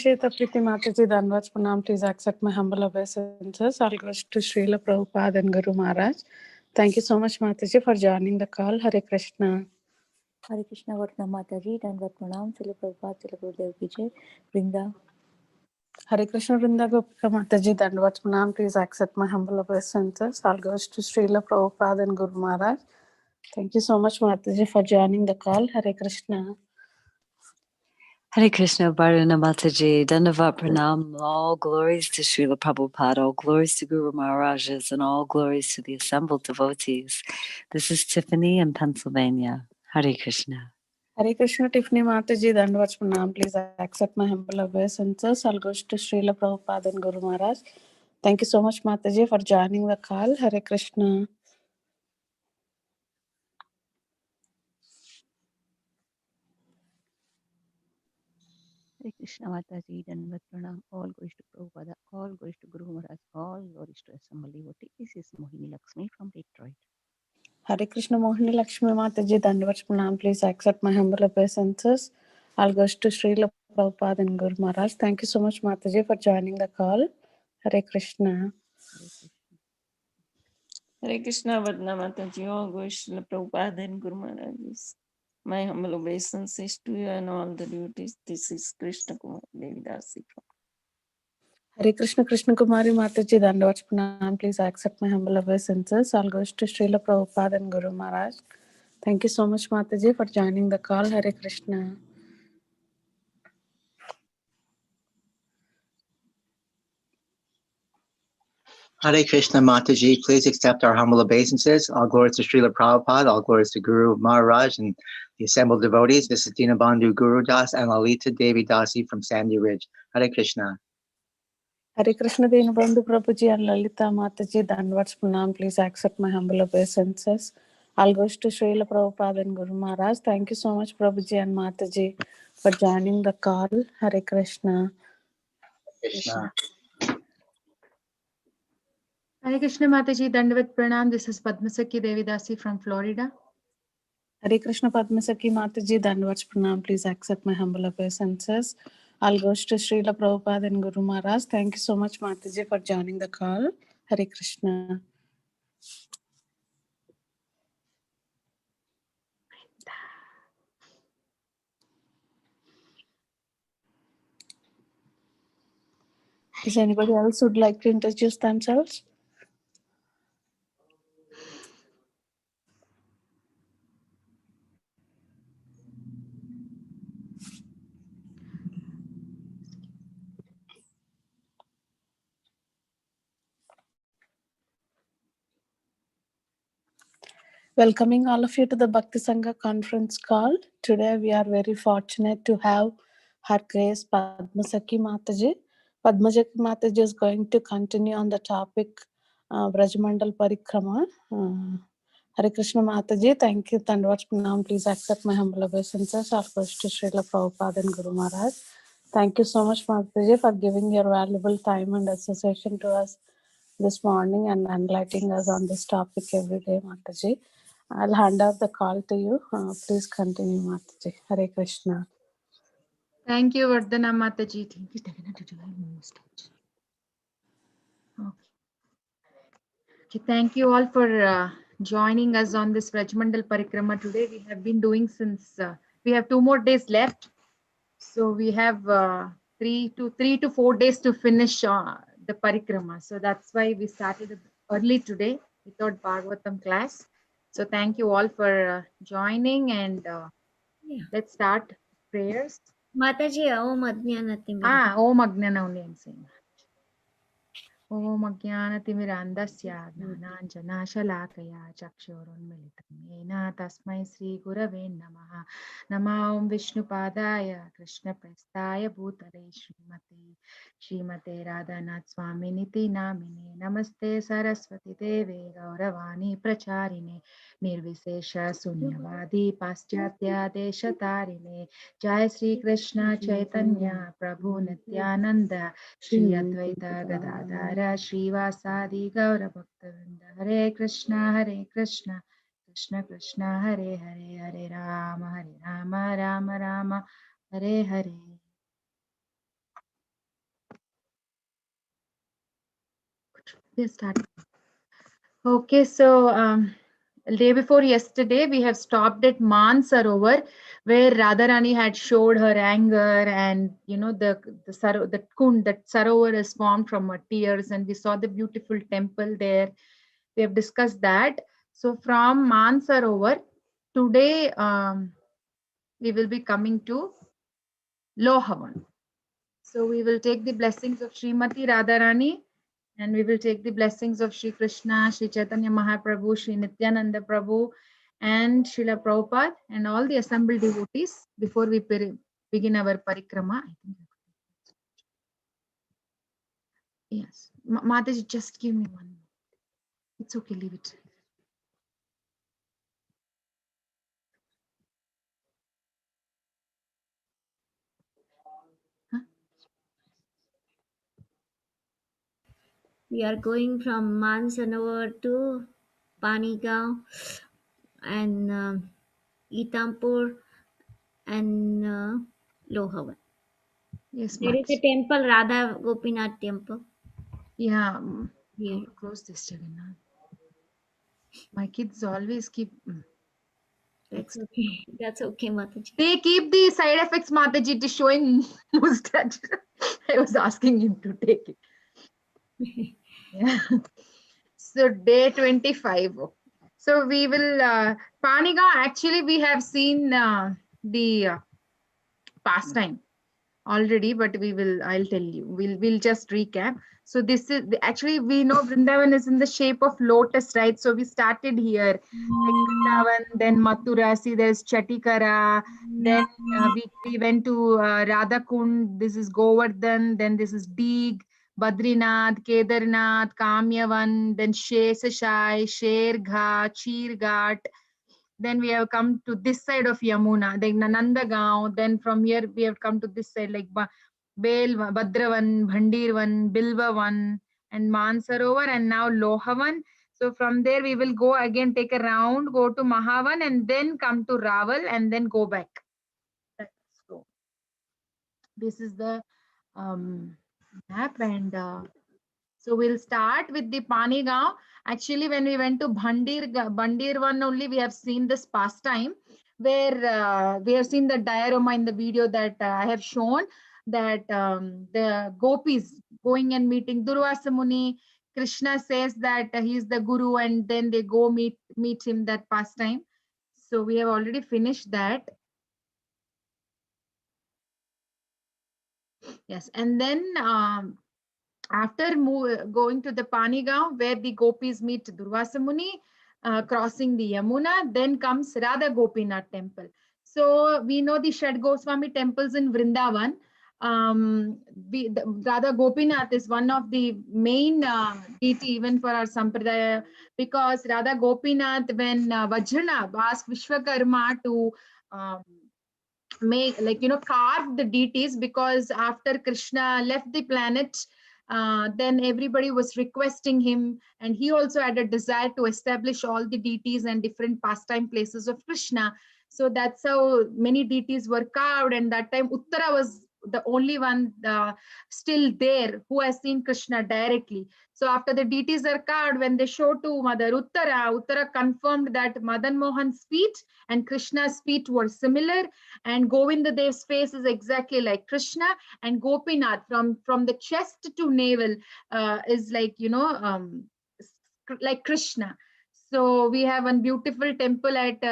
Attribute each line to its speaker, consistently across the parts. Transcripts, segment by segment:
Speaker 1: Sheta Priti Mataji Danvats Pranam, please accept my humble obeisances. All goes to Srila Prabhupada and Guru Maharaj. Thank you so much, Mataji, for joining the call. Hare Krishna.
Speaker 2: Hare Krishna, Vartna Mataji, Danvat Pranam, Srila Prabhupada, Srila Gurudev Ki Jai, Vrinda.
Speaker 1: Hare Krishna, Vrinda Gopika Mataji Danvats Pranam, please accept my humble obeisances. All goes to Srila Prabhupada and Guru Maharaj. Thank you so much, Mataji, for joining the call. Hare Krishna.
Speaker 3: Hare Krishna, Vartna Mataji, Dandavat Pranam, all glories to Srila Prabhupada, all glories to Guru Maharajas, and all glories to the assembled devotees. This is Tiffany in Pennsylvania. Hare Krishna.
Speaker 1: Hare Krishna, Tiffany Mataji Danvats Pranam, please accept my humble obeisances. All goes to Srila Prabhupada and Guru Maharaj. Thank you so much, Mataji, for joining the call. Hare Krishna.
Speaker 4: Hare Krishna Mataji, Danvat Pranam, all glories to Prabhupada, all glories to Guru Maharaj, all glories to assembled devotees. This is Mohini Lakshmi from Detroit.
Speaker 1: Hare Krishna, Mohini Lakshmi Mataji Danvats Pranam, please accept my humble obeisances. All goes to Srila Prabhupada and Guru Maharaj. Thank you so much, Mataji, for joining the call. Hare Krishna.
Speaker 4: Hare Krishna.
Speaker 5: Hare Krishna, Vartna Mataji, all glories to Prabhupada and Guru Maharaj. My humble obeisances to you and all the devotees. This is Krishna Kumar Devidasi.
Speaker 1: Hare Krishna, Krishna Kumari Mataji Danvats Pranam, please accept my humble obeisances. All goes to Srila Prabhupada and Guru Maharaj. Thank you so much, Mataji, for joining the call. Hare Krishna.
Speaker 6: Hare Krishna Mataji, please accept our humble obeisances. All glories to Srila Prabhupada, all glories to Guru Maharaj and the assembled devotees. This is Dinabandhu Guru Das and Lalita Devi Dasi from Sandy Ridge. Hare Krishna.
Speaker 1: Hare Krishna, Dinabandhu Prabhuji and Lalita Mataji Danvats Pranam, please accept my humble obeisances. All goes to Srila Prabhupada and Guru Maharaj. Thank you so much, Prabhuji and Mataji, for joining the call. Hare Krishna.
Speaker 6: Krishna.
Speaker 7: Hare Krishna Mataji, Dandavat Pranam. This is Padma Sakhi Devidasi from Florida.
Speaker 1: Hare Krishna, Padma Sakhi Mataji Danvats Pranam, please accept my humble obeisances. All goes to Srila Prabhupada and Guru Maharaj. Thank you so much, Mataji, for joining the call. Hare Krishna. Is anybody else would like to introduce themselves? Welcoming all of you to the Bhakti Sangha conference call. Today we are very fortunate to have Her Grace Padma Sakhi Mataji. Padma Sakhi Mataji is going to continue on the topic Vrajamandal Parikrama. Hare Krishna Mataji, thank you. Dandavats Pranam, please accept my humble obeisances. Our first to Srila Prabhupada and Guru Maharaj. Thank you so much, Mataji, for giving your valuable time and association to us this morning and enlightening us on this topic every day, Mataji. I'll hand out the call to you. Please continue, Mataji. Hare Krishna.
Speaker 7: Thank you, Vardhana Mataji. Okay, thank you all for joining us on this Vrajamandal Parikrama today. We have been doing since, we have 2 more days left. So we have 3 to 4 days to finish the Parikrama. So that's why we started early today without Bhagavatam class. So thank you all for joining and let's start prayers.
Speaker 8: Mataji, Om Ajnanati.
Speaker 7: Om Ajnana I'm saying. Om Ajnanatimirandasya Jnananjanashalakaya Chakshurunmilitam Yena Tasmai Sri Gurave Namaha Nama Om Vishnupadaya Krishna Prastaya Bhutale Srimate Radhanath Swaminiti Namine Namaste Saraswati Deve Gauravani Pracharine Nirvisesha Sunyavadi Paschatya Deshatarine Jai Sri Krishna Chaitanya Prabhu Nityananda Shri Advaita Gadadhara Srivasadi Gaura Bhaktavinda Hare Krishna Krishna Krishna Hare Hare Hare Rama Rama Rama Hare Hare. Yes, start. Okay, so day before yesterday, we have stopped at Man Sarovar, where Radharani had showed her anger, and the kund, that Sarovar is formed from her tears, and we saw the beautiful temple there. We have discussed that. So from Man Sarovar, today we will be coming to Lohavan. So we will take the blessings of Srimati Radharani, and we will take the blessings of Sri Krishna, Sri Chaitanya Mahaprabhu, Sri Nityananda Prabhu, and Srila Prabhupada, and all the assembled devotees before we begin our parikrama. Yes. Mataji, just give me one. It's okay, leave it. Huh?
Speaker 8: We are going from Mansanovar to Panigaon and Itampur and Lohavan.
Speaker 7: Yes,
Speaker 8: There is a temple, Radha Gopinath temple.
Speaker 7: Yeah.
Speaker 8: Here.
Speaker 7: Close this, Jagannath. My kids always keep.
Speaker 8: That's okay. That's okay, Mataji.
Speaker 7: They keep the side effects, Mataji, to showing mustache. I was asking him to take it. Yeah. So day 25. So we will Paniga. Actually, we have seen the pastime already, but I'll tell you. We'll just recap. So this is actually, we know Vrindavan is in the shape of lotus, right? So we started here, like Vrindavan, then Mathura. See, there's Chatikara. Then we went to Radhakund. This is Govardhan. Then this is Deeg, Badrinath, Kedarnath, Kamyavan. Then Sheshashai, Shergha, Chirghat. Then we have come to this side of Yamuna, then Nandagaon. Then from here we have come to this side, like Belva, Badravan, Bhandirvan, Bilvavan, and Mansarovar, and now Lohavan. So from there we will go again, take a round, go to Mahavan, and then come to Raval, and then go back. So this is the map, and so we'll start with the Panigaon. Actually, when we went to Bhandir one only, we have seen this pastime, where we have seen the diorama in the video that I have shown, that the gopis going and meeting Durvasa Muni. Krishna says that he is the guru, and then they go meet him, that pastime. So we have already finished that. Yes, and then after going to the Panigaon, where the gopis meet Durvasa Muni, crossing the Yamuna, then comes Radha Gopinath temple. So we know the Shad Goswami temples in Vrindavan. Radha Gopinath is one of the main deity even for our Sampradaya, because Radha Gopinath, when Vajrana asked Vishwakarma to make, carve the deities, because after Krishna left the planet, then everybody was requesting him, and he also had a desire to establish all the deities and different pastime places of Krishna. So that's how many deities were carved, and that time Uttara was the only one still there who has seen Krishna directly. So after the deities are carved, when they show to Mother Uttara confirmed that Madan Mohan's feet and Krishna's feet were similar, and Govinda Dev's face is exactly like Krishna, and Gopinath from the chest to navel is like like Krishna. So we have one beautiful temple at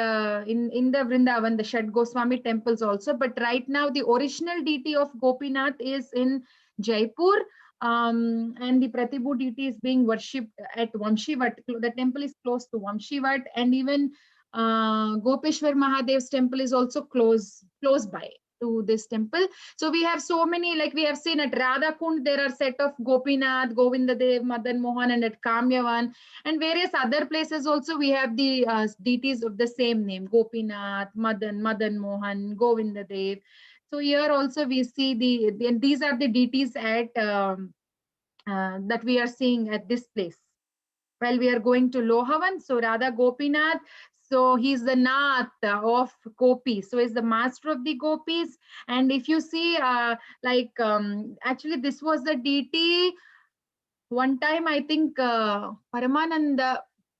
Speaker 7: in the Vrindavan, the Shad Goswami temples also. But right now the original deity of Gopinath is in Jaipur, and the Pratibhu deity is being worshipped at Vamshivat. The temple is close to Vamshivat, and even Gopeshwar Mahadev's temple is also close by to this temple. So we have so many, like we have seen at Radha Kund, there are set of Gopinath, Govinda Dev, Madan Mohan, and at Kamyavan and various other places also we have the deities of the same name, Gopinath, Madan Mohan, Govinda Dev. So here also we see these are the deities at that we are seeing at this place. While we are going to Lohavan, so Radha Gopinath, so he's the Nath of Gopis. So he's the master of the Gopis. And if you see, actually this was the deity one time I think Paramananda,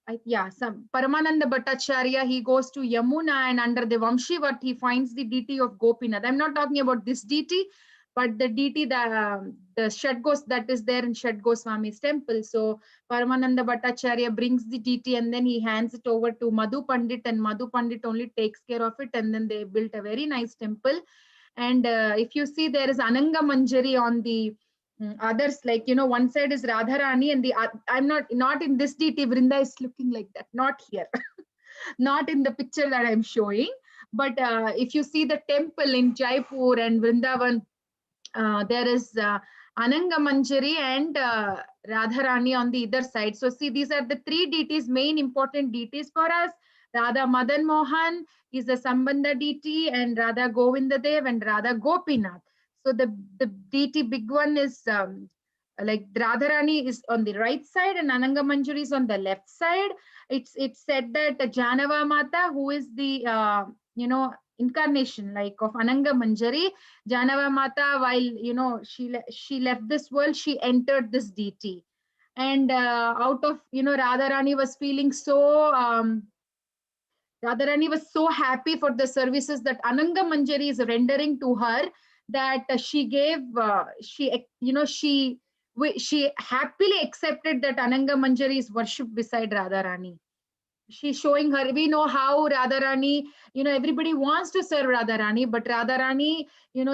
Speaker 7: Paramananda Bhattacharya, he goes to Yamuna, and under the Vamshivat he finds the deity of Gopinath. I'm not talking about this deity, but the deity, the Shadgos that is there in Shad Goswami's temple. So Paramananda Bhattacharya brings the deity and then he hands it over to Madhu Pandit, and Madhu Pandit only takes care of it, and then they built a very nice temple. And if you see, there is Ananga Manjari on the others, like, one side is Radharani, and the I'm not in this deity. Vrinda is looking like that, not here. Not in the picture that I'm showing, but if you see the temple in Jaipur and Vrindavan, there is Ananga Manjari and Radharani on the other side. So see, these are the three deities, main important deities for us. Radha Madan Mohan is the Sambandha deity, and Radha Govinda Dev and Radha Gopinath. So the deity big one is like Radharani is on the right side and Ananga Manjari is on the left side. It's said that Janava Mata, who is the incarnation like of Ananga Manjari, Janava Mata, while she left this world, she entered this deity, and out of Radharani was feeling so Radharani was so happy for the services that Ananga Manjari is rendering to her, that she gave she happily accepted that Ananga Manjari is worshipped beside Radharani. She's showing her, we know how Radharani, everybody wants to serve Radharani, but Radharani,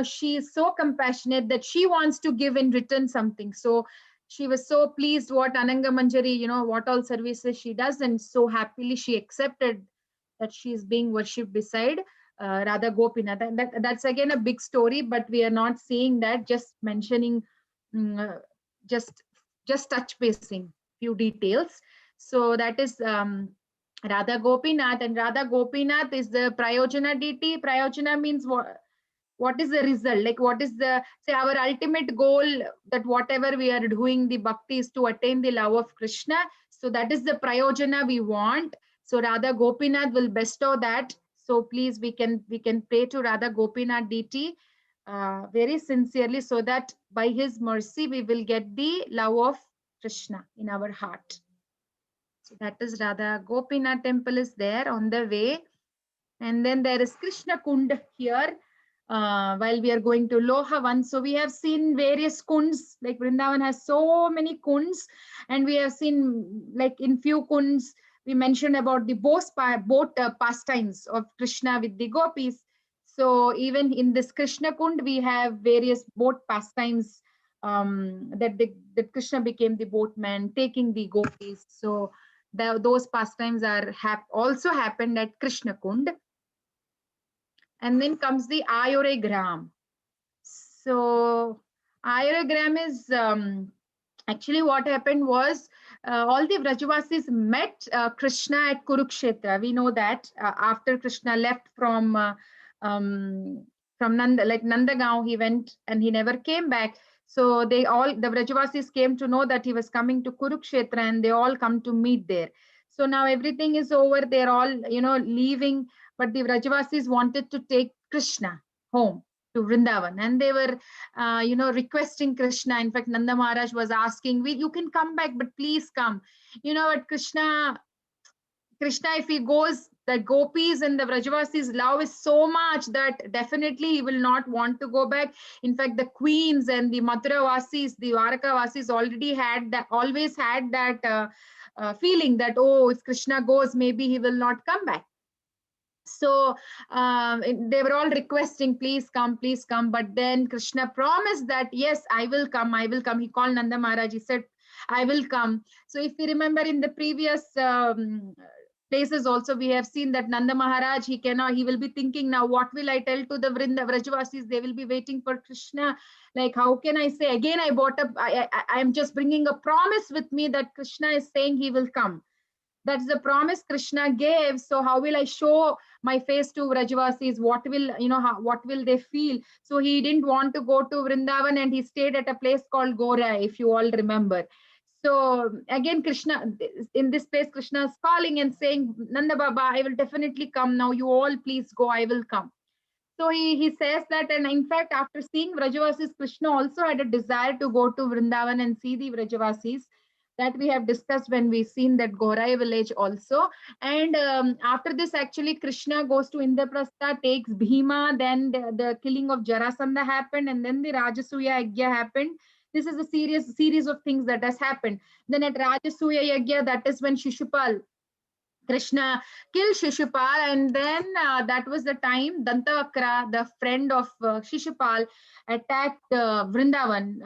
Speaker 7: she is so compassionate that she wants to give in return something. So she was so pleased what Ananga Manjari, what all services she does, and so happily she accepted that she is being worshipped beside Radha Gopinath. And that's again a big story, but we are not seeing that, just mentioning, just touch basing few details. So that is Radha Gopinath, and Radha Gopinath is the Prayojana deity. Prayojana means what is the result, like what is the, say, our ultimate goal, that whatever we are doing, the bhakti is to attain the love of Krishna. So that is the Prayojana we want. So Radha Gopinath will bestow that. So please, we can pray to Radha Gopinath deity very sincerely, so that by his mercy we will get the love of Krishna in our heart. So that is Radha Gopinath temple is there on the way. And then there is Krishna Kund here while we are going to Lohavan. So we have seen various kunds, like Vrindavan has so many kunds, and we have seen, like, in few kunds we mentioned about the boat pastimes of Krishna with the gopis. So even in this Krishna Kund we have various boat pastimes, that Krishna became the boatman taking the gopis. So those pastimes are also happened at Krishna Kund. And then comes the Ayoregram. So Ayoregram is actually what happened was all the Vrajavasis met Krishna at Kurukshetra. We know that after Krishna left from Nandagaon, he went and he never came back. So the Vrajavasis came to know that he was coming to Kurukshetra, and they all come to meet there. So now everything is over. They're all leaving, but the Vrajavasis wanted to take Krishna home to Vrindavan, and they were requesting Krishna. In fact, Nanda Maharaj was asking, you can come back, but please come. What Krishna, if he goes, the gopis and the Vrajavasis love is so much that definitely he will not want to go back. In fact, the queens and the Mathura Vasis, the Dwaraka Vasis always had that feeling that, oh, if Krishna goes, maybe he will not come back. So they were all requesting, please come, please come. But then Krishna promised that, yes, I will come, I will come. He called Nanda Maharaj, he said, I will come. So if we remember in the previous places also, we have seen that Nanda Maharaj, he will be thinking, now what will I tell to the Vrajavasis? They will be waiting for Krishna. Like, how can I say? Again, I am just bringing a promise with me that Krishna is saying he will come. That's the promise Krishna gave. So how will I show my face to Vrajavasis? What will they feel? So he didn't want to go to Vrindavan, and he stayed at a place called Gora, if you all remember. So again, Krishna, in this place, Krishna is calling and saying, Nanda Baba, I will definitely come now. You all please go, I will come. So he says that, and in fact, after seeing Vrajavasis, Krishna also had a desire to go to Vrindavan and see the Vrajavasis. That we have discussed when we seen that Gorai village also. And after this, actually, Krishna goes to Indraprastha, takes Bhima, then the killing of Jarasandha happened, and then the Rajasuya Yagya happened. This is a series of things that has happened. Then at Rajasuya Yagya, that is when Shishupal, Krishna killed Shishupal, and then that was the time Dantavakra, the friend of Shishupal, attacked Vrindavan.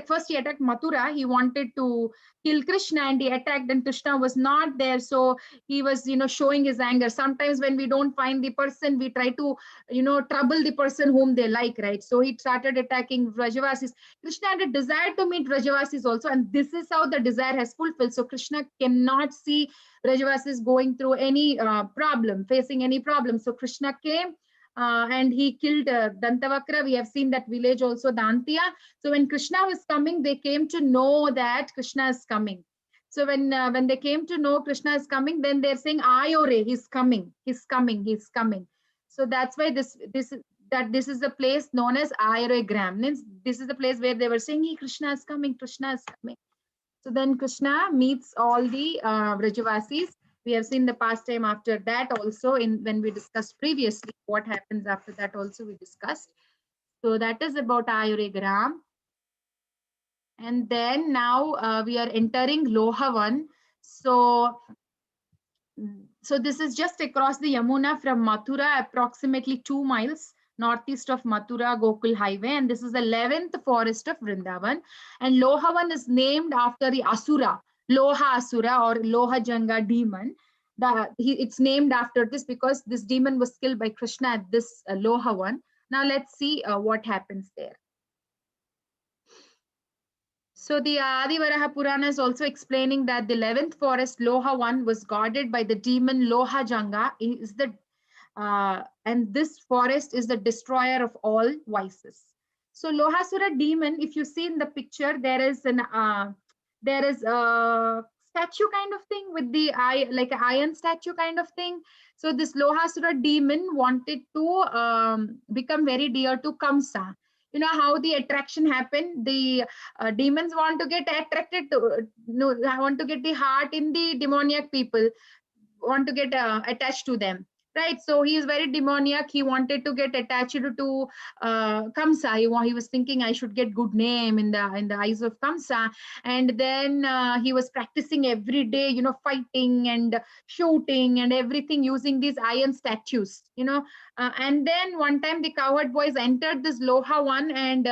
Speaker 7: First, he attacked Mathura. He wanted to kill Krishna, and he attacked, and Krishna was not there. So he was, showing his anger. Sometimes when we don't find the person, we try to, trouble the person whom they like, right? So he started attacking Vrajavasis. Krishna had a desire to meet Vrajavasis also, and this is how the desire has fulfilled. So Krishna cannot see Vrajavasis is going through any problem, facing any problem. So Krishna came and he killed Dantavakra. We have seen that village also, Dantiya. So when Krishna was coming, they came to know that Krishna is coming. So when they came to know Krishna is coming, then they're saying, Ayore, he's coming, he's coming, he's coming. So that's why this is the place known as Ayore Gram. Means this is the place where they were saying, hey, Krishna is coming, Krishna is coming. So then Krishna meets all the Vrajavasis. We have seen the pastime after that also when we discussed previously. What happens after that also we discussed. So that is about Ayure Gram. And then now we are entering Lohavan. So this is just across the Yamuna from Mathura, approximately 2 miles northeast of Mathura Gokul Highway, and this is the 11th forest of Vrindavan. And Lohavan is named after the Asura, Loha Asura or Loha Janga demon. It's named after this because this demon was killed by Krishna at this Lohavan. Now let's see what happens there. So the Adivaraha Purana is also explaining that the 11th forest, Lohavan, was guarded by the demon Loha Janga. And this forest is the destroyer of all vices. So Lohasura demon, if you see in the picture, there is a statue kind of thing with the eye, like an iron statue kind of thing. So this Lohasura demon wanted to become very dear to Kamsa. You know how the attraction happened? The demons want to get attracted to, want to get the heart in the demoniac people, want to get attached to them, right? So he is very demoniac. He wanted to get attached to Kamsa. He was thinking, I should get good name in the eyes of Kamsa. And then he was practicing every day, fighting and shooting and everything using these iron statues, and then one time the cowherd boys entered this Lohavan, and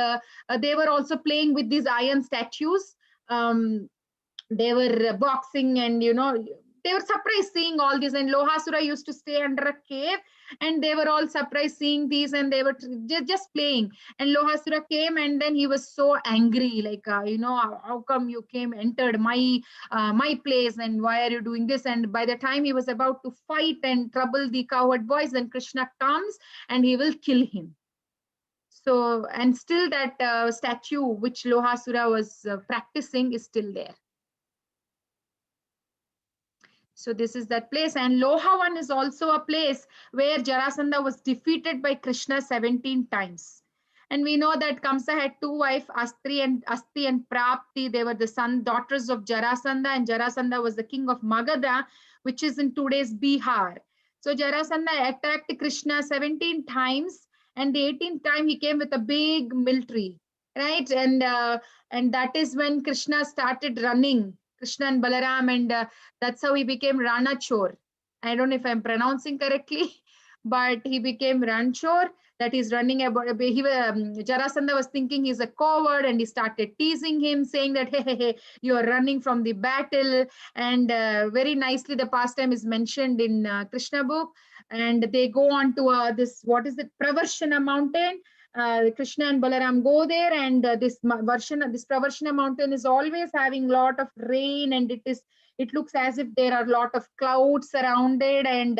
Speaker 7: they were also playing with these iron statues. They were boxing, and they were surprised seeing all this. And Lohasura used to stay under a cave, and they were all surprised seeing these, and they were just playing. And Lohasura came, and then he was so angry, like how come you entered my place, and why are you doing this? And by the time he was about to fight and trouble the cowherd boys, then Krishna comes and he will kill him. So, and still that statue which Lohasura was practicing is still there. So this is that place. And Lohavan is also a place where Jarasandha was defeated by Krishna 17 times. And we know that Kamsa had two wives, Asti and Prapti. They were the daughters of Jarasandha, and Jarasandha was the king of Magadha, which is in today's Bihar. So Jarasandha attacked Krishna 17 times, and the 18th time he came with a big military, right? And that is when Krishna started running, Krishna and Balaram, and that's how he became Ranachor. I don't know if I'm pronouncing correctly, but he became Ranchor. That is running about. Jarasandha was thinking he's a coward, and he started teasing him, saying that, hey, you are running from the battle. And very nicely, the pastime is mentioned in Krishna book. And they go on to this, what is it, Pravarshana mountain. Krishna and Balaram go there, and this Pravarshana mountain is always having a lot of rain, and it looks as if there are a lot of clouds surrounded, and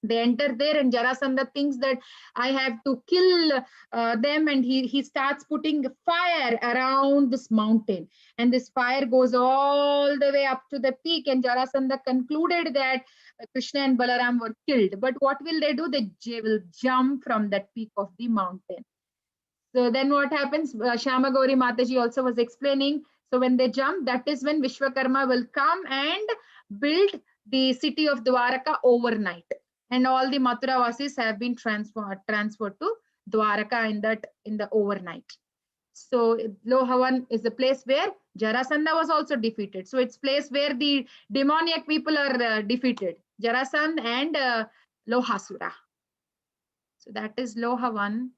Speaker 7: They enter there, and Jarasandha thinks that I have to kill them, and he starts putting fire around this mountain, and this fire goes all the way up to the peak, and Jarasandha concluded that Krishna and Balaram were killed. But what will they do? They will jump from that peak of the mountain. So then what happens? Shyama Gauri Mataji also was explaining. So when they jump, that is when Vishwakarma will come and build the city of Dwaraka overnight. And all the Mathura Vasis have been transferred to Dwaraka in the overnight. So Lohavan is the place where Jarasandha was also defeated. So it's place where the demoniac people are defeated. Jarasandha and Lohasura. So that is Lohavan.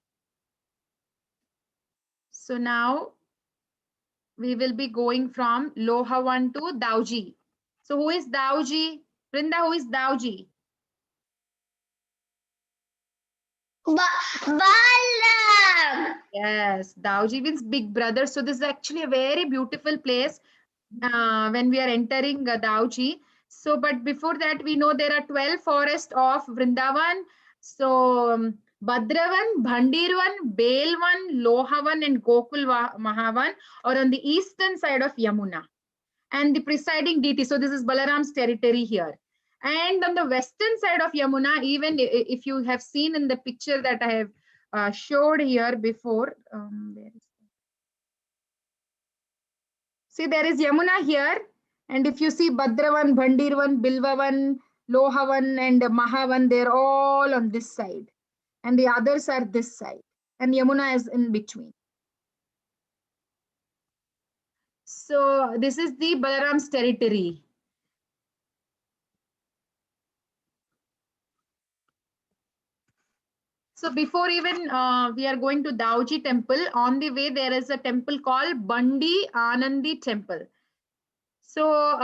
Speaker 7: So now we will be going from Lohavan to Dauji. So who is Dauji? Vrinda, who is Dauji?
Speaker 9: Balam.
Speaker 7: Yes, Dauji means big brother. So this is actually a very beautiful place when we are entering Dauji. So, but before that, we know there are 12 forests of Vrindavan. So, Badravan, Bhandirvan, Belvan, Lohavan, and Gokul Mahavan are on the eastern side of Yamuna. And the presiding deity, so this is Balaram's territory here. And on the western side of Yamuna, even if you have seen in the picture that I have showed here before, where is that? See, there is Yamuna here. And if you see Badravan, Bhandirvan, Bilvavan, Lohavan, and Mahavan, they're all on this side. And the others are this side. And Yamuna is in between. So this is the Balaram's territory. So before even we are going to Dauji temple, on the way there is a temple called Bandi Anandi temple. So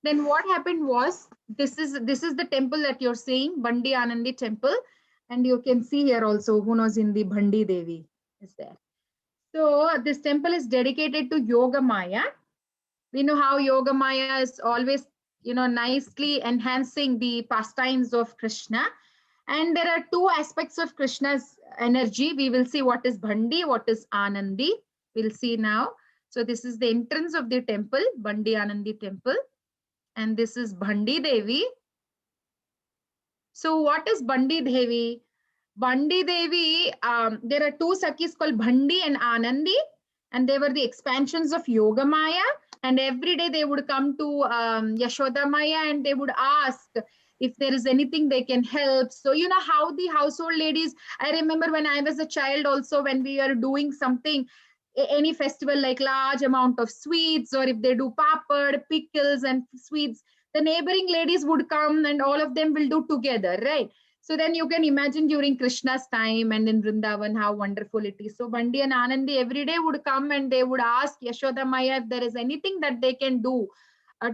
Speaker 7: then what happened was, this is the temple that you're seeing, Bandi Anandi temple. And you can see here also, who knows, in the Bhandi Devi is there. So this temple is dedicated to Yoga Maya. We know how Yoga Maya is always, nicely enhancing the pastimes of Krishna. And there are two aspects of Krishna's energy. We will see what is Bhandi, what is Anandi. We'll see now. So this is the entrance of the temple, Bandi Anandi temple. And this is Bhandi Devi. So what is Bandi Devi? Bandi Devi, there are two Sakhis called Bhandi and Anandi. And they were the expansions of Yoga Maya. And every day they would come to Yashoda Maya and they would ask if there is anything they can help. So you know how the household ladies, I remember when I was a child also, when we are doing something, any festival, like large amount of sweets, or if they do papad, pickles and sweets, the neighboring ladies would come and all of them will do together, right? So then you can imagine during Krishna's time and in Vrindavan how wonderful it is. So Bandi and Anandi every day would come and they would ask Yashoda Maya if there is anything that they can do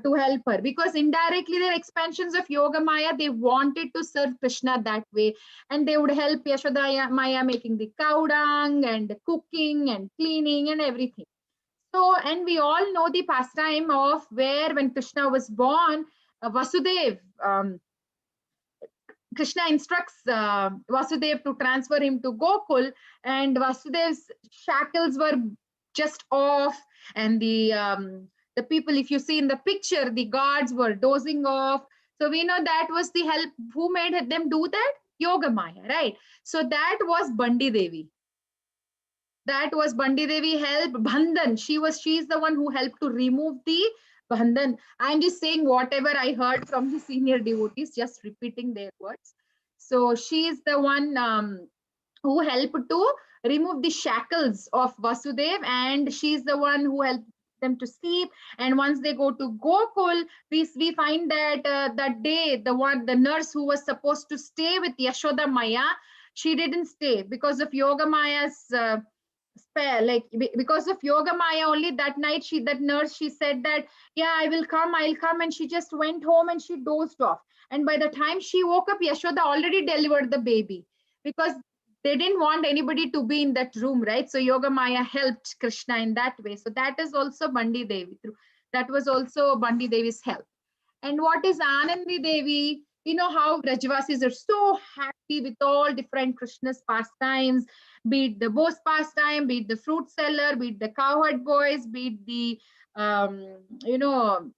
Speaker 7: to help her, because indirectly their expansions of Yoga Maya, they wanted to serve Krishna that way, and they would help Yashoda Maya making the cow dung and cooking and cleaning and everything. So, and we all know the pastime of where when Krishna was born, Vasudev, Krishna instructs Vasudev to transfer him to Gokul, and Vasudev's shackles were just off, and the people, if you see in the picture, the guards were dozing off. So we know that was the help. Who made them do that? Yoga Maya, right? So that was Bandi Devi. That was Bandi Devi help. Bandhan, she is the one who helped to remove the Bandhan. I'm just saying whatever I heard from the senior devotees, just repeating their words. So she is the one who helped to remove the shackles of Vasudev, and she's the one who helped them to sleep. And once they go to Gokul, we find that that day, the nurse who was supposed to stay with Yashoda Maya, she didn't stay because of Yoga Maya's spell. Like because of Yoga Maya only, that night that nurse, she said that, yeah, I'll come, and she just went home and she dozed off. And by the time she woke up, Yashoda already delivered the baby, because they didn't want anybody to be in that room, right? So Yoga Maya helped Krishna in that way. So that is also Bandi Devi. That was also Bandi Devi's help. And what is Anandi Devi? You know how Vrajavasis are so happy with all different Krishna's pastimes, be it the boss pastime, be it the fruit seller, be it the cowherd boys, be it the you know,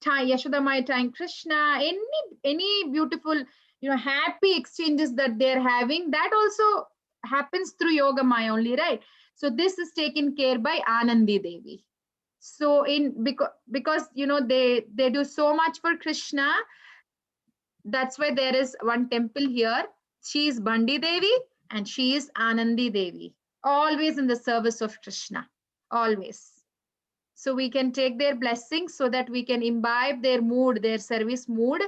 Speaker 7: Yashoda Maya tying Krishna, any beautiful, you know, happy exchanges that they're having, that also happens through Yoga Maya only, right? So this is taken care by Anandi Devi. So in because you know they do so much for Krishna, that's why there is one temple here. She is Bandi Devi and she is Anandi Devi, always in the service of Krishna, always. So we can take their blessings so that we can imbibe their mood, their service mood.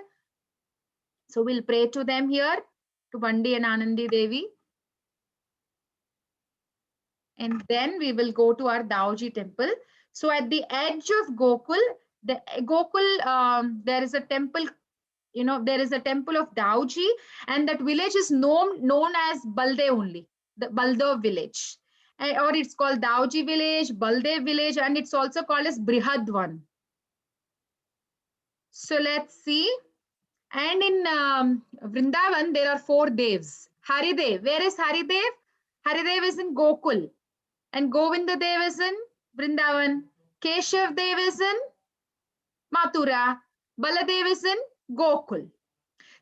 Speaker 7: So we'll pray to them here, to Bandi and Anandi Devi. And then we will go to our Dauji temple. So at the edge of Gokul, there is a temple, you know, there is a temple of Dauji, and that village is known as Balde only, the Baldev village. Or it's called Dauji village, Baldev village, and it's also called as Brihadwan. So let's see. And in Vrindavan, there are 4 devs. Haridev, where is Haridev? Haridev is in Gokul. And Govinda Dev is in Vrindavan. Keshav Dev is in Mathura. Baladev is in Gokul.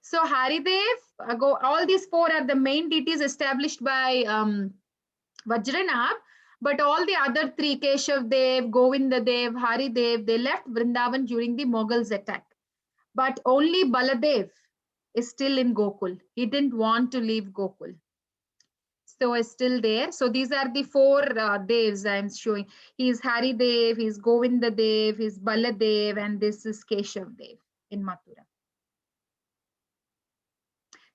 Speaker 7: So Haridev, all these 4 are the main deities established by Vajranab, but all the other 3, Keshav Dev, Govinda Dev, Haridev, they left Vrindavan during the Mughals attack. But only Baladev is still in Gokul. He didn't want to leave Gokul. So is still there. So these are the 4 devs I'm showing. He's Haridev, he's Govinda Dev, he's Baladev, and this is Keshav Dev in Mathura.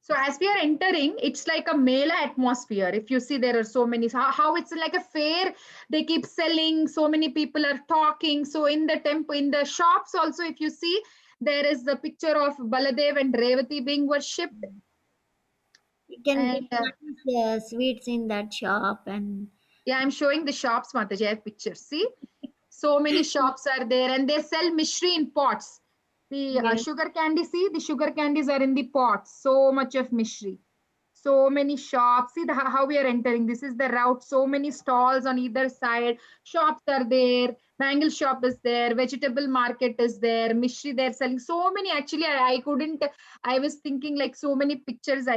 Speaker 7: So as we are entering, it's like a Mela atmosphere. If you see, there are so many, how it's like a fair, they keep selling, so many people are talking. So in the temple, in the shops also, if you see, there is the picture of Baladev and Revati being worshipped.
Speaker 8: You can
Speaker 7: And,
Speaker 8: get sweets in that shop. And
Speaker 7: yeah, I'm showing the shops, Mataji. I have pictures. See, so many shops are there, and they sell mishri in pots. The
Speaker 8: yes,
Speaker 7: sugar candy, see, the sugar candies are in the pots. So much of mishri. So many shops. See how we are entering. This is the route. So many stalls on either side. Shops are there. Bangle shop is there. Vegetable market is there. Mishri, they're selling so many. Actually, I couldn't. I was thinking like so many pictures.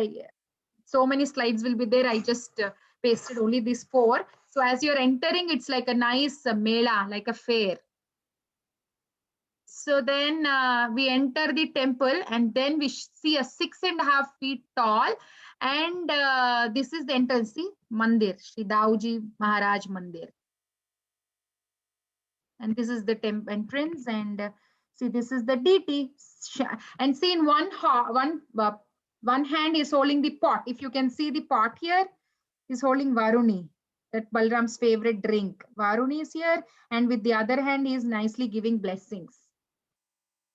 Speaker 7: So many slides will be there. I just pasted only these 4. So as you're entering, it's like a nice mela, like a fair. So then we enter the temple, and then we see a 6.5 feet tall, and this is the entrance. See, Mandir, Shri Dauji Maharaj Mandir. And this is the entrance, and see, this is the deity. And see, in one hand is holding the pot. If you can see the pot here, he's holding Varuni, that Balram's favorite drink. Varuni is here, and with the other hand, he is nicely giving blessings.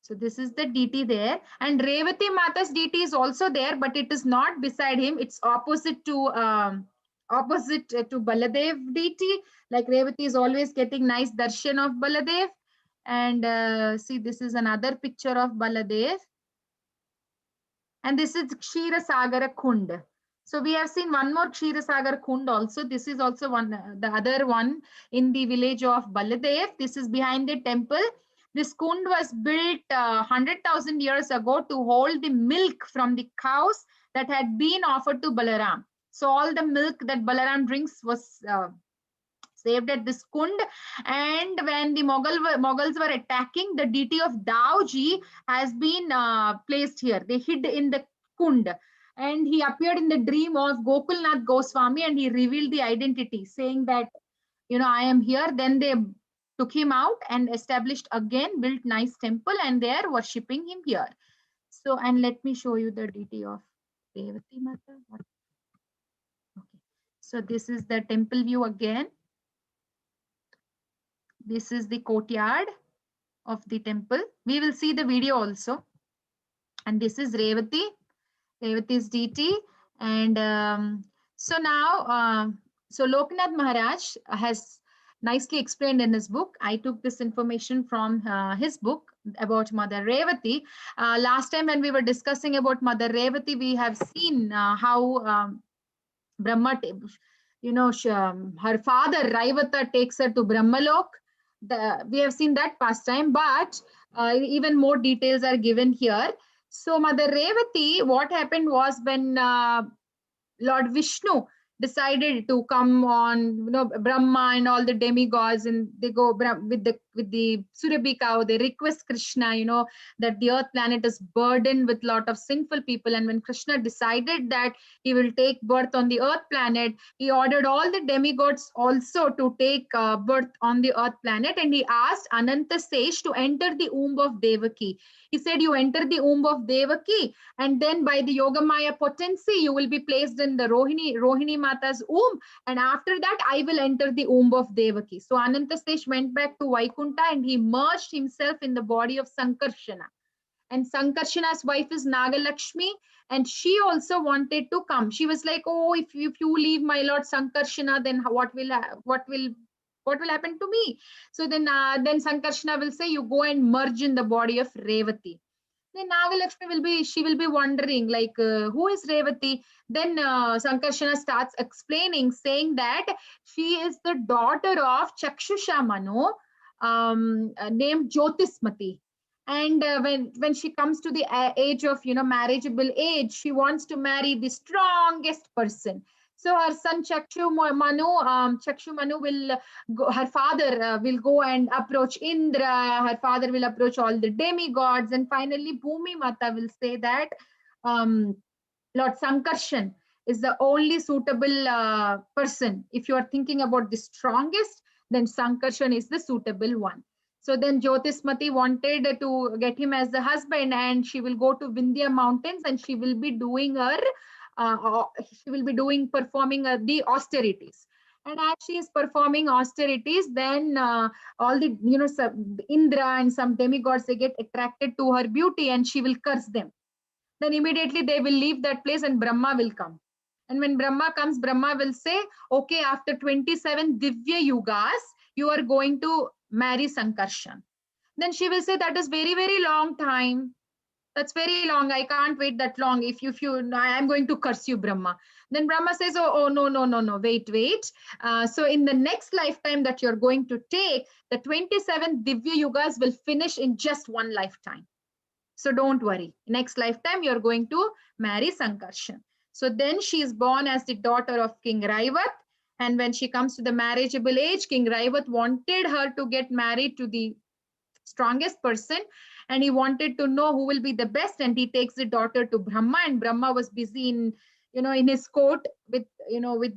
Speaker 7: So this is the deity there, and Revati Mata's deity is also there, but it is not beside him. It's opposite to Baladev deity. Like Revati is always getting nice darshan of Baladev, and see, this is another picture of Baladev, and this is Kshira Sagara Kund. So we have seen one more Kshira Sagar Kund also. This is also one, the other one in the village of Baladev. This is behind the temple. This kund was built 100,000 years ago to hold the milk from the cows that had been offered to Balaram. So all the milk that Balaram drinks was saved at this kund. And when the Mughals were attacking, the deity of Dauji has been placed here. They hid in the kund. And he appeared in the dream of Gokulnath Goswami, and he revealed the identity, saying that, you know, I am here. Then they took him out and established again, built nice temple, and they are worshipping him here. So, and let me show you the deity of Revati Mata. Okay. So this is the temple view again. This is the courtyard of the temple. We will see the video also. And this is Revati's deity. And so now, so Loknath Maharaj has nicely explained in his book. I took this information from his book about Mother Revati. Last time when we were discussing about Mother Revati, we have seen how Brahma, her father Raivata takes her to Brahmalok. We have seen that past time, but even more details are given here. So Mother Revati, what happened was when Lord Vishnu decided to come on, Brahma and all the demigods, and they go with the Surabhi cow. They request Krishna, that the earth planet is burdened with lot of sinful people. And when Krishna decided that he will take birth on the earth planet, he ordered all the demigods also to take birth on the earth planet. And he asked Ananta Sesh to enter the womb of Devaki. He said, you enter the womb of Devaki, and then by the Yogamaya potency, you will be placed in the Rohini Mata's womb. And after that, I will enter the womb of Devaki. So Anantasesh went back to Vaikunta and he merged himself in the body of Sankarshana. And Sankarshana's wife is Nagalakshmi, and she also wanted to come. She was like, oh, if you leave my Lord Sankarshana, then what will happen to me? So then Sankarshana will say, you go and merge in the body of Revati. Then Nagalakshmi will be wondering, like, who is Revati? Then Sankarshana starts explaining, saying that she is the daughter of Chakshusha Manu, named Jyotismati. And when she comes to the age of marriageable age, she wants to marry the strongest person. So her son Chakshu Manu will go, her father will go and approach Indra. Her father will approach all the demigods, and finally Bhumi Mata will say that Lord Sankarshan is the only suitable person. If you are thinking about the strongest, then Sankarshan is the suitable one. So then Jyotismati wanted to get him as the husband, and she will go to Vindhya mountains and she will be doing performing the austerities. And as she is performing austerities, then all the Indra and some demigods, they get attracted to her beauty and she will curse them. Then immediately they will leave that place and Brahma will come. And when Brahma comes, Brahma will say, okay, after 27 Divya Yugas, you are going to marry Sankarshan. Then she will say, that is very, very long time. That's very long. I can't wait that long. If you, I am going to curse you, Brahma. Then Brahma says, oh, no, wait. So in the next lifetime that you're going to take, the 27 Divya Yugas will finish in just one lifetime. So don't worry. Next lifetime, you're going to marry Sankarshan. So then she is born as the daughter of King Raivat. And when she comes to the marriageable age, King Raivat wanted her to get married to the strongest person, and he wanted to know who will be the best, and he takes the daughter to Brahma, and Brahma was busy in his court with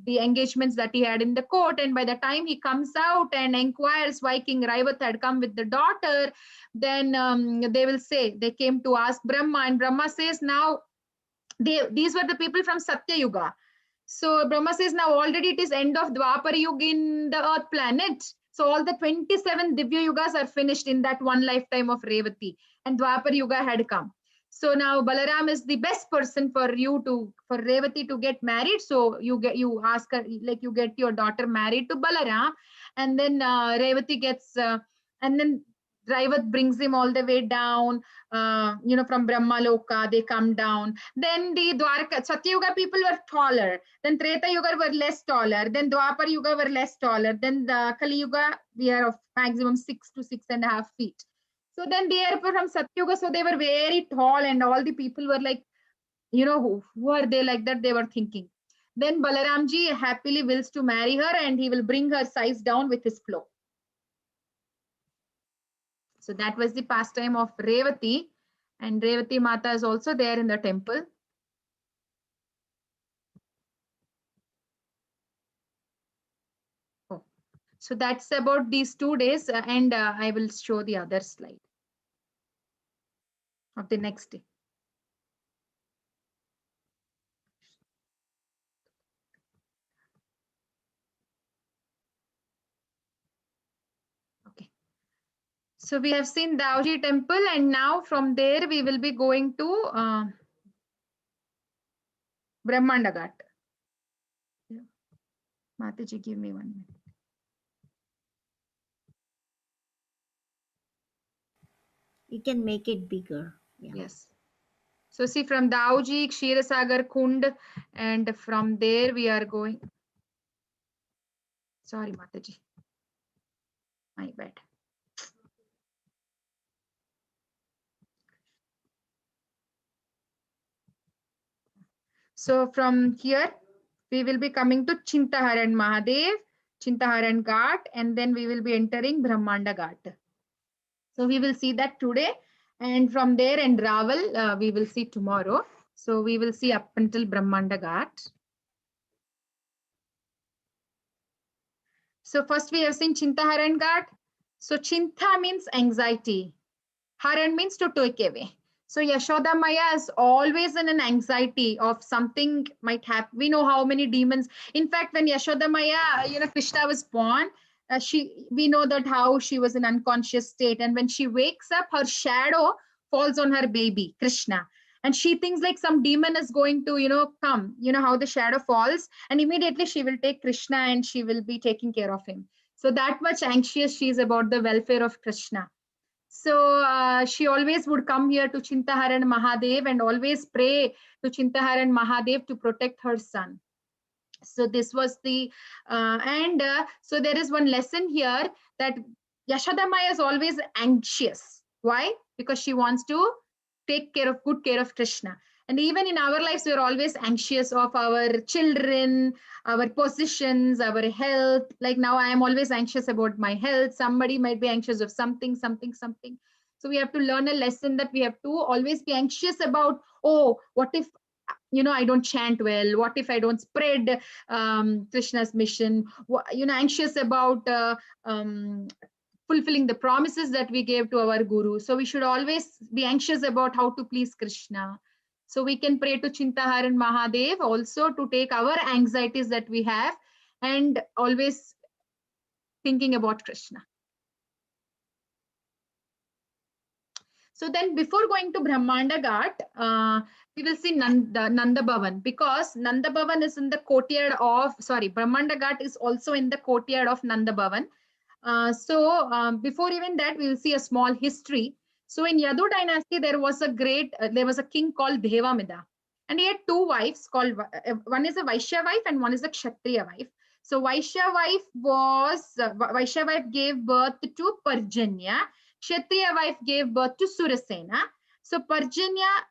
Speaker 7: the engagements that he had in the court. And by the time he comes out and inquires why King Raivat had come with the daughter, then they will say they came to ask Brahma, and Brahma says, now these were the people from Satya Yuga. So Brahma says, now already it is end of Dwapar Yuga in the earth planet. So all the 27 Divya Yugas are finished in that one lifetime of Revati, and Dwapar Yuga had come. So now Balaram is the best person for Revati to get married. So you ask her, like, you get your daughter married to Balaram, and then Revati gets, and then Raivat brings him all the way down, from Brahmaloka, they come down. Then the Dwarka, Satyuga people were taller. Then Treta Yuga were less taller. Then Dwapar Yuga were less taller. Then the Kali Yuga, we are of maximum 6 to 6.5 feet. So then they are from Satyuga, so they were very tall, and all the people were like, who are they like that? They were thinking. Then Balaramji happily wills to marry her, and he will bring her size down with his flow. So that was the pastime of Revati, and Revati Mata is also there in the temple. Oh. So that's about these 2 days, and I will show the other slide of the next day. Okay. So we have seen Dauji temple, and now from there we will be going to Brahmanda Ghat. Mataji, give me 1 minute.
Speaker 8: You can make it bigger. Yeah.
Speaker 7: Yes. So see, from Dauji, Kshirasagar, Kund, and from there we are going. Sorry, Mataji. My bad. So from here, we will be coming to Chintaharan Mahadev, Chintaharan Ghat, and then we will be entering Brahmanda Ghat. So we will see that today. And from there and Raval, we will see tomorrow. So we will see up until Brahmanda Ghat. So first we have seen Chintaharan Ghat. So Chinta means anxiety. Haran means to take away. So Yashoda Maya is always in an anxiety of something might happen. We know how many demons. In fact, when Yashoda Maya, Krishna was born, we know that how she was in unconscious state, and when she wakes up, her shadow falls on her baby Krishna, and she thinks like some demon is going to come. You know how the shadow falls, and immediately she will take Krishna and she will be taking care of him. So that much anxious she is about the welfare of Krishna. So she always would come here to Chintaharan Mahadev and always pray to Chintaharan Mahadev to protect her son. So this was the, so there is one lesson here that Yashoda Maya is always anxious. Why? Because she wants to take good care of Krishna. And even in our lives, we're always anxious of our children, our positions, our health. Like now, I am always anxious about my health. Somebody might be anxious of something. So we have to learn a lesson that we have to always be anxious about, oh, what if I don't chant well? What if I don't spread Krishna's mission? Anxious about fulfilling the promises that we gave to our guru. So we should always be anxious about how to please Krishna. So we can pray to Chintaharan Mahadev also to take our anxieties that we have and always thinking about Krishna. So then before going to Brahmanda Ghat, we will see Nanda Bhavan, because Nanda Bhavan is in the courtyard of, Brahmanda Ghat is also in the courtyard of Nanda Bhavan. Before even that, we will see a small history. So in Yadu dynasty, there was a king called Devamida, and he had two wives called, one is a Vaishya wife and one is a Kshatriya wife. So Vaishya wife gave birth to Parjanya. Kshatriya wife gave birth to Surasena. So Parjanya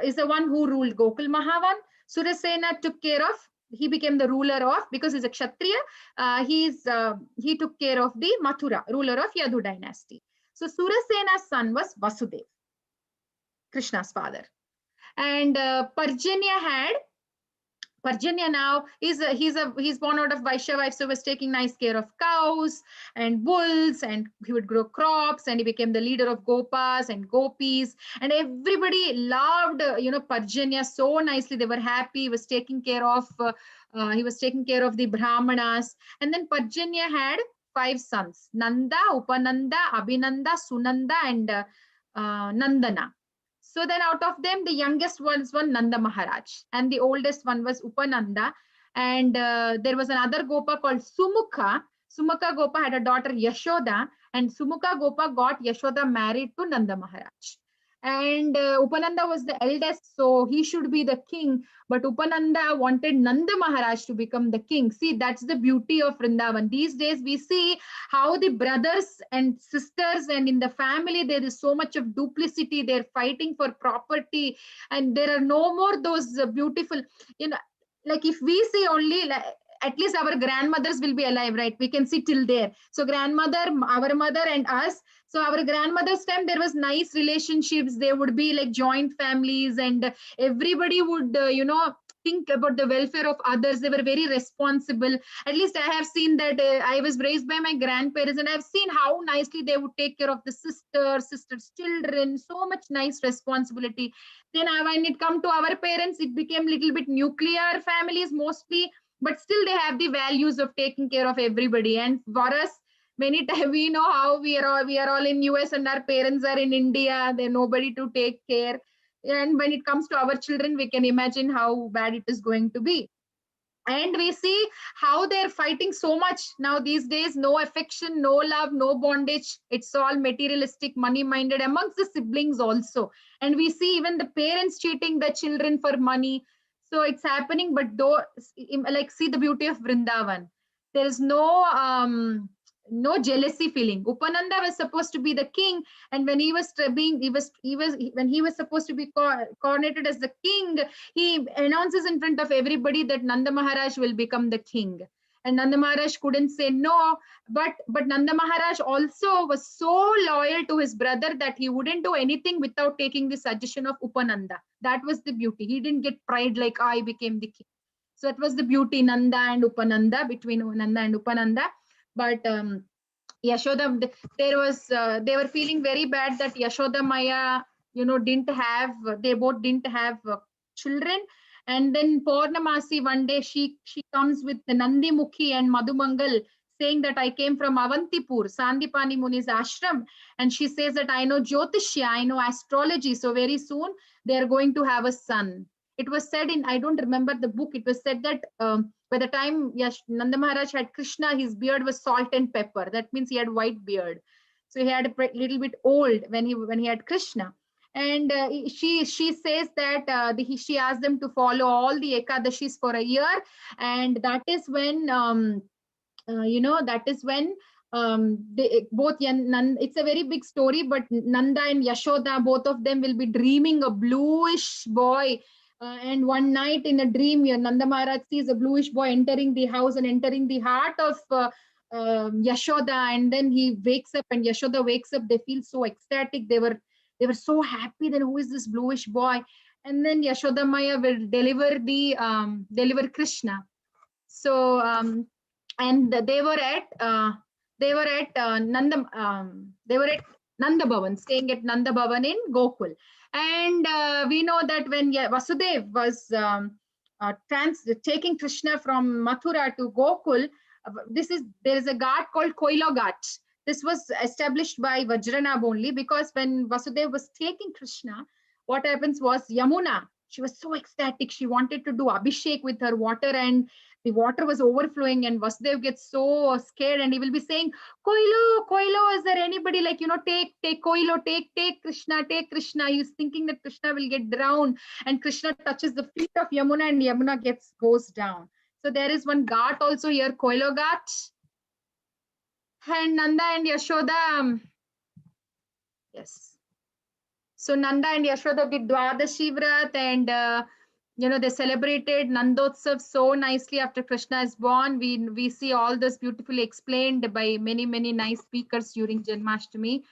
Speaker 7: is the one who ruled Gokul Mahavan. Surasena took care of, he became the ruler of, because he's a Kshatriya, he took care of the Mathura, ruler of Yadu dynasty. So Surasena's son was Vasudev, Krishna's father. And Parjanya now he's born out of Vaishya wife, so was taking nice care of cows and bulls, and he would grow crops, and he became the leader of Gopas and Gopis, and everybody loved Parjanya so nicely. They were happy. He was taking care of the Brahmanas. And then Parjanya had 5 sons: Nanda, Upananda, Abhinanda, Sunanda, and Nandana. So then out of them, the youngest was Nanda Maharaj, and the oldest one was Upananda. And there was another Gopa called Sumukha. Sumukha Gopa had a daughter Yashoda, and Sumukha Gopa got Yashoda married to Nanda Maharaj. And Upananda was the eldest, so he should be the king. But Upananda wanted Nanda Maharaj to become the king. See, that's the beauty of Vrindavan. These days, we see how the brothers and sisters and in the family, there is so much of duplicity. They're fighting for property, and there are no more those beautiful, like if we see only, at least our grandmothers will be alive, right? We can see till there. So grandmother, our mother and us. So our grandmother's time, there was nice relationships. There would be like joint families, and everybody would, think about the welfare of others. They were very responsible. At least I have seen that. I was raised by my grandparents, and I've seen how nicely they would take care of the sisters' children. So much nice responsibility. Then when it come to our parents, it became little bit nuclear families mostly, but still they have the values of taking care of everybody. And for us, many times we know how we are all in US and our parents are in India. There's nobody to take care. And when it comes to our children, we can imagine how bad it is going to be. And we see how they're fighting so much now these days. No affection, no love, no bondage. It's all materialistic, money-minded amongst the siblings also. And we see even the parents cheating the children for money. So it's happening, but though, like, see the beauty of Vrindavan. There is no jealousy feeling. Upananda was supposed to be the king, and when he was when he was supposed to be coronated as the king, he announces in front of everybody that Nanda Maharaj will become the king. And Nanda Maharaj couldn't say no, but Nanda Maharaj also was so loyal to his brother that he wouldn't do anything without taking the suggestion of Upananda. That was the beauty. He didn't get pride like, I became the king. So it was the beauty, Nanda and Upananda, between Nanda and Upananda. But Yashoda, they were feeling very bad that Yashoda Maya, they both didn't have children. And then Purnamasi, one day she comes with the Nandi Mukhi and Madhumangal, saying that I came from Avantipur, Sandipani Muni's ashram. And she says that I know Jyotishya, I know astrology. So very soon they're going to have a son. It was said in, I don't remember the book, it was said that by the time Nanda Maharaj had Krishna, his beard was salt and pepper. That means he had white beard. So he had a little bit old when he had Krishna. And she says that she asked them to follow all the Ekadashis for a year. And that is when, it's a very big story, but Nanda and Yashoda, both of them will be dreaming a bluish boy. And one night in a dream, Nanda Maharaj sees a bluish boy entering the house and entering the heart of Yashoda. And then he wakes up and Yashoda wakes up. They feel so ecstatic. They were so happy. Then who is this bluish boy? And then Yashoda Maya will deliver Krishna. So and they were at Nanda Bhavan, staying at Nanda Bhavan in Gokul. And we know that when Vasudev was taking Krishna from Mathura to Gokul, there is a ghat called Koilo Ghat. This was established by Vajranab only, because when Vasudev was taking Krishna, what happens was Yamuna, she was so ecstatic. She wanted to do Abhishek with her water, and the water was overflowing, and Vasudev gets so scared, and he will be saying, Koilo, is there anybody, like, take Koilo, take Krishna, take Krishna. He's thinking that Krishna will get drowned, and Krishna touches the feet of Yamuna, and Yamuna goes down. So there is one ghat also here, Koilo Ghat. And Nanda and Yashoda, yes. So Nanda and Yashoda did Dwadashi Vrat, and they celebrated Nandotsav so nicely after Krishna is born. We see all this beautifully explained by many nice speakers during Janmashtami.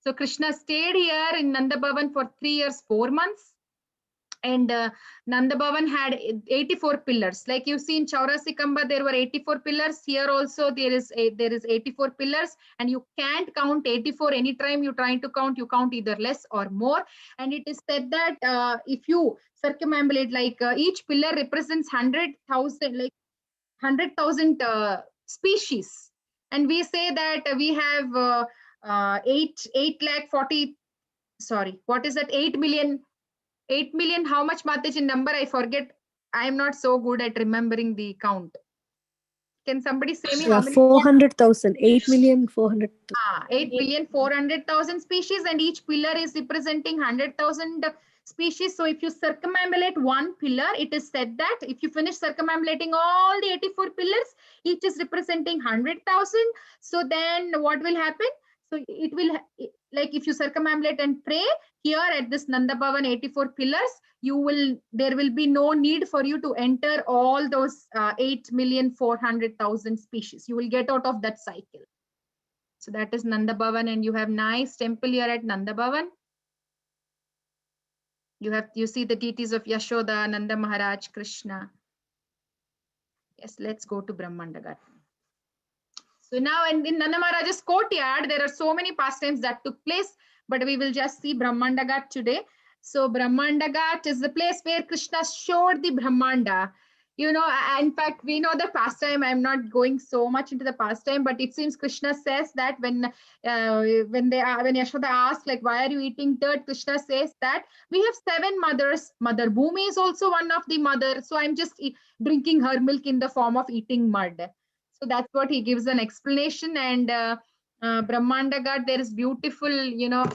Speaker 7: So Krishna stayed here in Nanda Bhavan for 3 years, 4 months. And Nanda Bhavan had 84 pillars. Like you see in Chaurasi Kamba, there were 84 pillars. Here also there is 84 pillars, and you can't count 84 anytime you're trying to count. You count either less or more. And it is said that if you circumambulate, like each pillar represents 100,000, like 100,000 species. And we say that we have 8 lakh 40. Sorry, what is that? 8 million. 8 million, how much, Mataji, number? I forget. I am not so good at remembering the count. Can somebody say me?
Speaker 10: 400,000. 8,400,000.
Speaker 7: 8,400,000 species, and each pillar is representing 100,000 species. So if you circumambulate one pillar, it is said that if you finish circumambulating all the 84 pillars, each is representing 100,000. So then what will happen? So it will, like if you circumambulate and pray here at this Nanda Bhavan 84 pillars, there will be no need for you to enter all those 8,400,000 species. You will get out of that cycle. So that is Nanda Bhavan, and you have nice temple here at Nanda Bhavan. You see the deities of Yashoda, Nanda Maharaj, Krishna. Yes, let's go to Brahmandagat. So now in Nanda Maharaj's courtyard, there are so many pastimes that took place, but we will just see Brahmandagat today. So Brahmandagat is the place where Krishna showed the Brahmanda. You know, in fact, we know the pastime. I'm not going so much into the pastime, but it seems Krishna says that when Yashoda asks, like, why are you eating dirt? Krishna says that we have 7 mothers. Mother Bhumi is also one of the mother. So I'm just drinking her milk in the form of eating mud. So that's what he gives an explanation. And Brahmanda Ghat, there is beautiful, you know,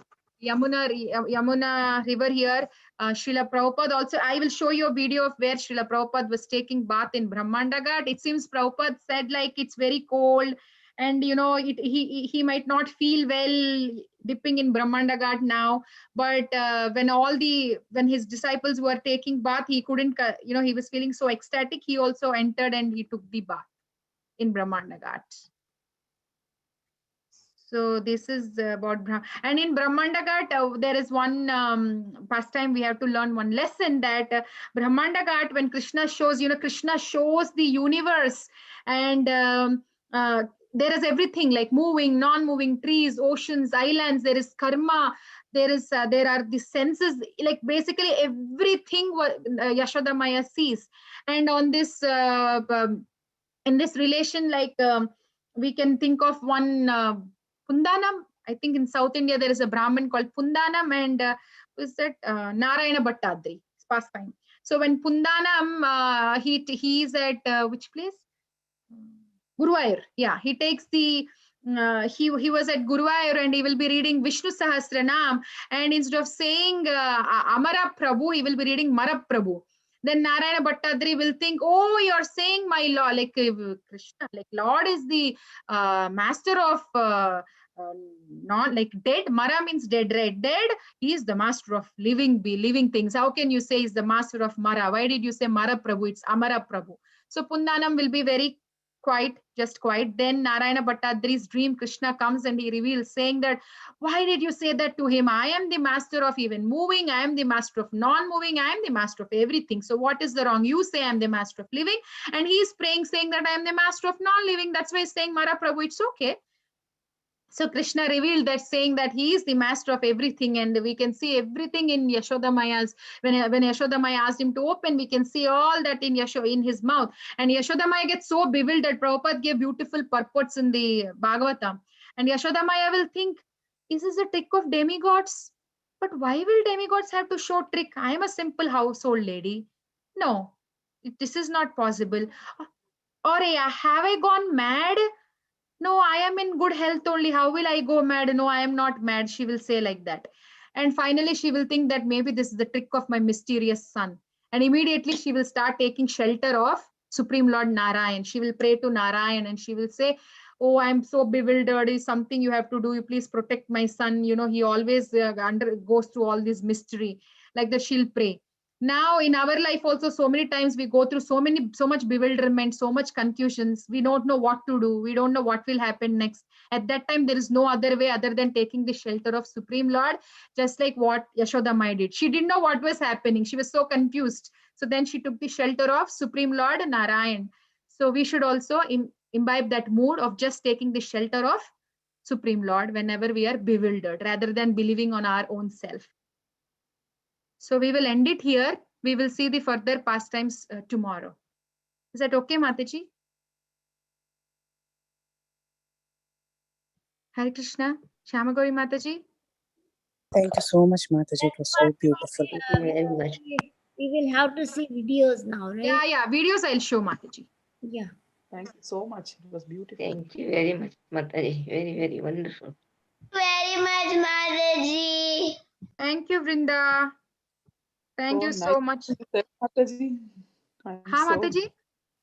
Speaker 7: Yamuna river here. Srila Prabhupada also, I will show you a video of where Srila Prabhupada was taking bath in Brahmanda Ghat. It seems Prabhupada said like it's very cold and you know he might not feel well dipping in Brahmanda Ghat now, but when his disciples were taking bath, he couldn't, you know, he was feeling so ecstatic, he also entered and he took the bath in Brahmanda Ghat. So this is about and in Brahmanda Ghat, there is one pastime we have to learn one lesson that Brahmanda Ghat, when Krishna shows, you know, Krishna shows the universe and there is everything like moving, non-moving trees, oceans, islands. There is karma. There are the senses, like basically everything what Yashoda Maya sees. And on this in this relation, like we can think of one. Pundanam. I think in South India there is a Brahmin called Pundanam, and who is that? Narayana Bhattadri. It's pastime. So when Pundanam, he is at which place? Guruvayur. Yeah, he takes the. He was at Guruvayur and he will be reading Vishnu Sahasranam, and instead of saying Amara Prabhu, he will be reading Mara Prabhu. Then Narayana Bhattadri will think, oh, you're saying my Lord, like Krishna, like Lord is the master of not like dead. Mara means dead, right? Dead. He is the master of living things. How can you say he's the master of Mara? Why did you say Mara Prabhu? It's Amara Prabhu. So Pundanam will be very quiet, just quiet. Then Narayana Bhattadri's dream, Krishna comes and he reveals, saying that, why did you say that to him? I am the master of even moving. I am the master of non-moving. I am the master of everything. So what is the wrong? You say I am the master of living. And he is praying, saying that I am the master of non-living. That's why he's saying Mara Prabhu. It's okay. So Krishna revealed that, saying that he is the master of everything, and we can see everything in Yashoda Maya's. When Yashoda Maya asked him to open, we can see all that in his mouth. And Yashoda Maya gets so bewildered. Prabhupada gave beautiful purports in the Bhagavatam, and Yashoda Maya will think, "Is this a trick of demigods? But why will demigods have to show trick? I am a simple household lady. No, this is not possible. Or have I gone mad? No, I am in good health only. How will I go mad? No, I am not mad. She will say like that. And finally, she will think that maybe this is the trick of my mysterious son. And immediately she will start taking shelter of Supreme Lord Narayan. She will pray to Narayan and she will say, oh, I'm so bewildered. Is something you have to do. You please protect my son. You know, he always goes through all this mystery. Like that, she'll pray. Now in our life also, so many times we go through so much bewilderment, so much confusions. We don't know what to do. We don't know what will happen next. At that time, there is no other way other than taking the shelter of Supreme Lord, just like what Yashoda Mai did. She didn't know what was happening. She was so confused. So then she took the shelter of Supreme Lord Narayan. So we should also imbibe that mood of just taking the shelter of Supreme Lord whenever we are bewildered, rather than believing on our own self. So we will end it here. We will see the further pastimes tomorrow. Is that okay, Mataji? Hare Krishna. Shyamagauri Mataji.
Speaker 10: Thank you so much, Mataji. It was so beautiful.
Speaker 9: Thank you very much. We will have to see videos now, right?
Speaker 7: Yeah, videos I'll show, Mataji.
Speaker 9: Yeah.
Speaker 11: Thank you so much. It was beautiful.
Speaker 9: Thank you very much, Mataji. Very, very wonderful. Very much, Mataji.
Speaker 7: Thank you, Vrinda. Thank you so much.
Speaker 11: Mataji.
Speaker 7: Mataji?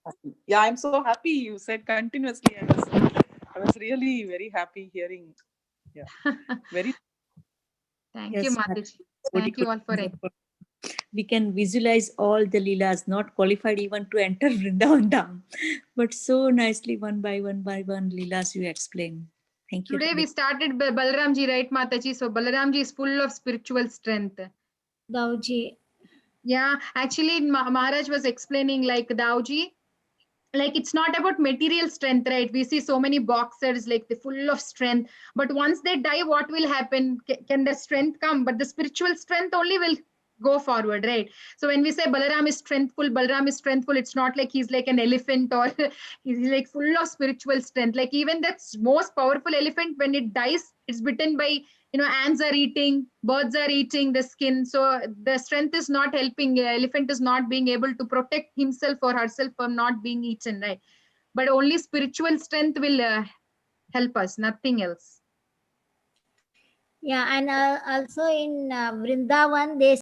Speaker 11: Happy. Yeah, I'm so happy you said continuously. I was really very happy hearing. Yeah. Very.
Speaker 7: Thank you, Mataji. Thank you all for it.
Speaker 2: We can visualize all the Leelas, not qualified even to enter Vrindavan Dham, but so nicely one by one Leelas you explain. Thank you.
Speaker 7: Today we started Balaramji, right, Mataji? So Balaramji is full of spiritual strength.
Speaker 8: Dauji.
Speaker 7: Yeah, actually Maharaj was explaining like Dauji, like it's not about material strength, right? We see so many boxers like they're full of strength, but once they die, what will happen? Can the strength come? But the spiritual strength only will go forward, right? So when we say Balaram is strengthful, it's not like he's like an elephant or he's like full of spiritual strength. Like even that most powerful elephant, when it dies, it's bitten by, ants are eating, birds are eating the skin. So the strength is not helping. Elephant is not being able to protect himself or herself from not being eaten, right? But only spiritual strength will help us, nothing else.
Speaker 8: Yeah, and also in Vrindavan, they